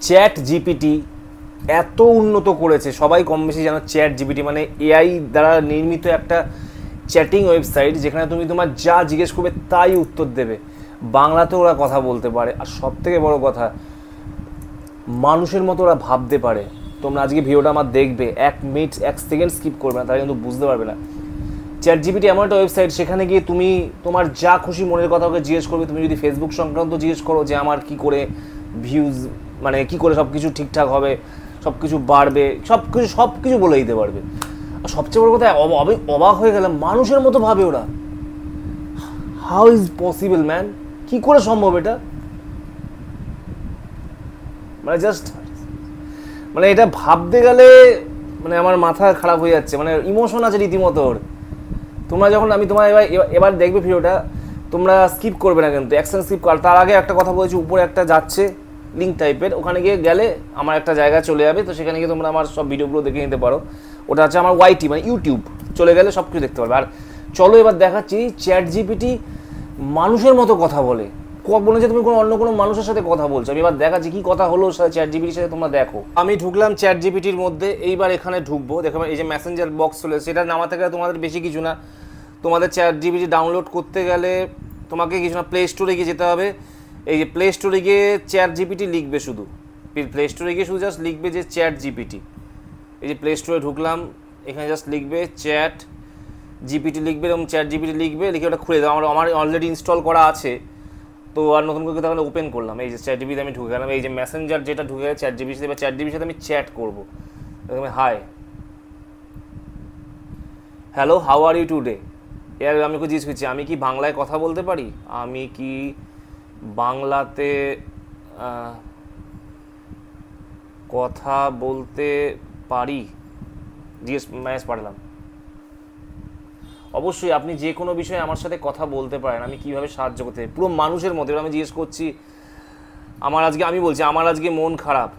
Chat GPT এত উন্নত করেছে, সবাই কম বেশি জানো চ্যাট জিপিটি মানে এআই দ্বারা নির্মিত একটা চ্যাটিং ওয়েবসাইট, যেখানে তুমি তোমার যা জিজ্ঞেস করবে তাই উত্তর দেবে। বাংলাতে ওরা কথা বলতে পারে, আর সব থেকে বড় কথা মানুষের মতো ওরা ভাবতে পারে। তোমরা আজকে ভিডিওটা আমার দেখবে, 1 মিনিট 1 সেকেন্ড স্কিপ করবে না, তাহলে কিন্তু বুঝতে পারবে না। চ্যাট জিপিটি এমন একটা ওয়েবসাইট, সেখানে গিয়ে তুমি তোমার যা খুশি মনের কথা ওকে জিজ্ঞেস করবে। তুমি যদি ফেসবুক সংক্রান্ত জিজ্ঞেস করো যে আমার কি করে ভিউজ, মানে কি করে সব কিছু ঠিকঠাক হবে, সব কিছু বাড়বে, সব কিছু বলে দিতে পারবে। আর সবচেয়ে বড় কথা, অবাক হয়ে গেলাম, মানুষের মতো ভাবে ওরা। হাউ ইজ পসিবল ম্যান, কি করে সম্ভব এটা? মানে জাস্ট মানে এটা ভাবতে গেলে মানে আমার মাথা খারাপ হয়ে যাচ্ছে, মানে ইমোশন আছে রীতিমতো ওর। তোমরা যখন আমি তোমার এবার দেখবে ভিডিওটা, তোমরা স্কিপ করবে না কিন্তু, অ্যাকশন স্কিপ কর। তার আগে একটা কথা বলেছি, উপরে একটা যাচ্ছে লিঙ্ক টাইপের, ওখানে গিয়ে গেলে আমার একটা জায়গায় চলে যাবে, তো সেখানে গিয়ে তোমরা আমার সব ভিডিওগুলো দেখে নিতে পারো। ওটা হচ্ছে আমার ওয়াইটি মানে ইউটিউব, চলে গেলে সব কিছু দেখতে পারবে। আর চলো এবার দেখাচ্ছি চ্যাট জিপিটি মানুষের মতো কথা বলে। মনে হচ্ছে তুমি অন্য কোনো মানুষের সাথে কথা বলছো। আমি এবার দেখাচ্ছি কি কথা হলো চ্যাট জিপিটির সাথে, তোমরা দেখো। আমি ঢুকলাম চ্যাট জিপিটির মধ্যে, এইবার এখানে ঢুকবো। দেখো এই যে মেসেঞ্জার বক্স চলে, সেটা নামাতে গেলে তোমাদের বেশি কিছু না, তোমাদের চ্যাট জিপিটি ডাউনলোড করতে গেলে তোমাকে কিছু না, প্লে স্টোরে গিয়ে যেতে হবে। এই যে প্লে স্টোরে গিয়ে চ্যাট জিপিটি লিখবে, শুধু প্লে স্টোরে গিয়ে শুধু জাস্ট লিখবে যে চ্যাট জিপিটি। এই যে প্লে স্টোরে ঢুকলাম, এখানে জাস্ট লিখবে চ্যাট জিপিটি লিখবে, এবং চ্যাট জিপিটি লিখবে, লিখে ওটা খুলে দাও। আমার অলরেডি ইনস্টল করা আছে, তো আর নতুন করে তাহলে ওপেন করলাম। এই যে চ্যাট জিপিতে আমি ঢুকে গেলাম, এই যে মেসেঞ্জার যেটা ঢুকে গেছে চ্যাট জিপির সাথে, এবার চ্যাট জিপির সাথে আমি চ্যাট করবো। Hi, hello, how are you today. এর আমি ওকে জিজ্ঞেস করছি আমি কি বাংলায় কথা বলতে পারি, আমি কি বাংলাতে কথা বলতে পারি, জিজ্ঞেস মেসেজ পাঠালাম। অবশ্যই আপনি যে কোনো বিষয়ে আমার সাথে কথা বলতে পারেন, আমি কীভাবে সাহায্য করতে পারি, পুরো মানুষের মতো। আমি জিজ্ঞেস করছি আমি বলছি আমার আজকে মন খারাপ,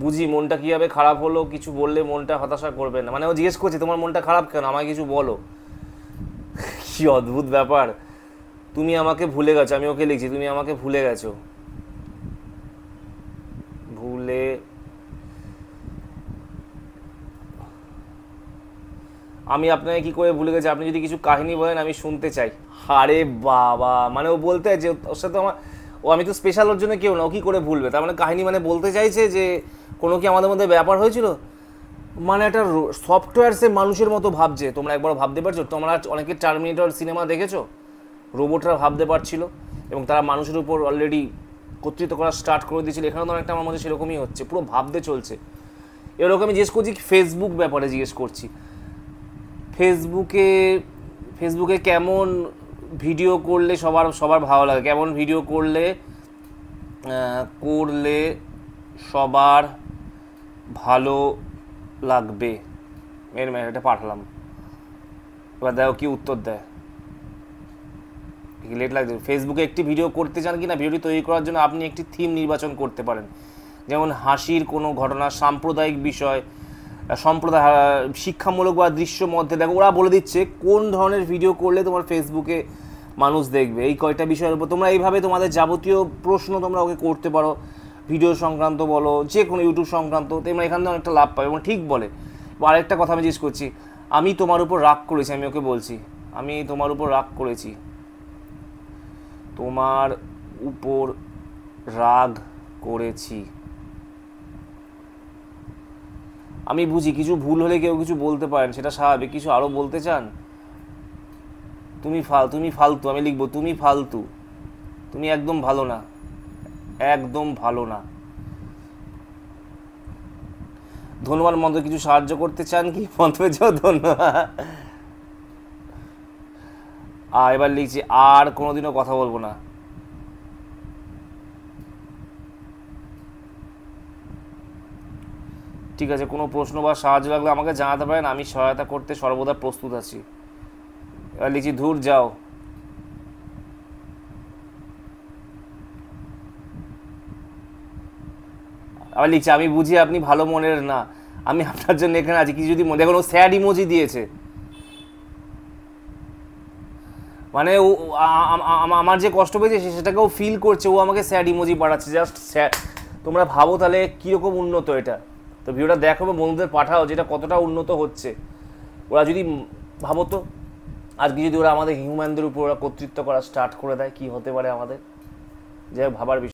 বুঝি মনটা কীভাবে খারাপ হলো, কিছু বললে মনটা হতাশা করবে না। মানে ও জিজ্ঞেস করছে তোমার মনটা খারাপ কেন, আমায় কিছু বলো। কি অদ্ভুত ব্যাপার। তুমি আমাকে ভুলে গেছো, আমি ওকে লিখছি তুমি আমাকে ভুলে গেছো, আমি আপনাকে কি করে ভুলে গেছি, আপনি যদি কিছু কাহিনী বলেন আমি শুনতে চাই। আরে বাবা, মানে ও বলতে যে ওর সাথে আমি তো স্পেশাল, ওর জন্য কেউ না, ও কি করে ভুলবে? তার মানে কাহিনী মানে বলতে চাইছে যে কোনো কি আমাদের মধ্যে ব্যাপার হয়েছিল। মানে একটা সফটওয়্যার সে মানুষের মতো ভাবছে। তোমরা একবার ভাবতে পারছো? তোমরা অনেকে টার্মিনেটর সিনেমা দেখেছো, রোবটরা ভাবতে পারছিল এবং তারা মানুষের উপর অলরেডি কর্তৃত্ব করা স্টার্ট করে দিয়েছিল। এখানে তো অনেকটা আমার মধ্যে সেরকমই হচ্ছে, পুরো ভাবতে চলছে। এরকম আমি জিজ্ঞেস করছি ফেসবুক ব্যাপারে, জিজ্ঞেস করছি ফেসবুকে কেমন ভিডিও করলে সবার ভালো লাগে, কেমন ভিডিও করলে সবার ভালো লাগবে, এটা পাঠালাম। এবার দেখো কি উত্তর দেয়। লেট লাগছে। ফেসবুকে একটি ভিডিও করতে চান কি না, ভিডিওটি তৈরি করার জন্য আপনি একটি থিম নির্বাচন করতে পারেন, যেমন হাসির কোনো ঘটনা, সাম্প্রদায়িক বিষয়, শিক্ষামূলক বা দৃশ্য মধ্যে। দেখো ওরা বলে দিচ্ছে কোন ধরনের ভিডিও করলে তোমার ফেসবুকে মানুষ দেখবে। এই কয়টা বিষয়ের উপর তোমরা এইভাবে তোমাদের যাবতীয় প্রশ্ন তোমরা ওকে করতে পারো, ভিডিও সংক্রান্ত বলো, যে কোনো ইউটিউব সংক্রান্ত, তোমরা এখান থেকে অনেকটা লাভ পাবে এবং ঠিক বলে। আরেকটা কথা আমি জিজ্ঞেস করছি, আমি তোমার উপর রাগ করেছি, আমি ওকে বলছি আমি তোমার উপর রাগ করেছি, তোমার উপর রাগ করেছি। আমি বুঝি কিছু ভুল হলে কেউ কিছু বলতে পারেন, সেটা স্বাভাবিক। কিছু আরও বলতে চান? তুমি ফালতু, আমি লিখবো তুমি ফালতু, তুমি একদম ভালো না, ধন্যবাদ মন্ত্র, কিছু সাহায্য করতে চান কি? মন্ত্রে যাও, ধন্যবাদ। এবার লিখছি আর কোনোদিনও কথা বলবো না। ঠিক আছে, কোনো প্রশ্ন বা সাহায্য লাগলে আমাকে জানাতে পারেন, আমি সহায়তা করতে সর্বদা প্রস্তুত আছি। এবার লিখছি ধুর যাও। আবার লিখছি আমি বুঝি আপনি ভালো মনের না, আমি আপনার জন্য এখানে আছি। কিছু যদি দেখুন ও স্যাড ইমোজি দিয়েছে, মানে ও আমার যে কষ্ট পেয়েছে সেটাকেও ফিল করছে, ও আমাকে স্যাড ইমোজি পাঠাচ্ছে, জাস্ট স্যাড। তোমরা ভাবো তাহলে কীরকম উন্নত এটা। তো ভিডিওটা দেখো বা বন্ধুদের পাঠাও যেটা কতটা উন্নত হচ্ছে। ওরা যদি ভাবো তো আজকে যদি ওরা আমাদের হিউম্যানদের উপর ওরা কর্তৃত্ব করা স্টার্ট করে দেয়, কী হতে পারে আমাদের, যাই ভাবার বিষয়।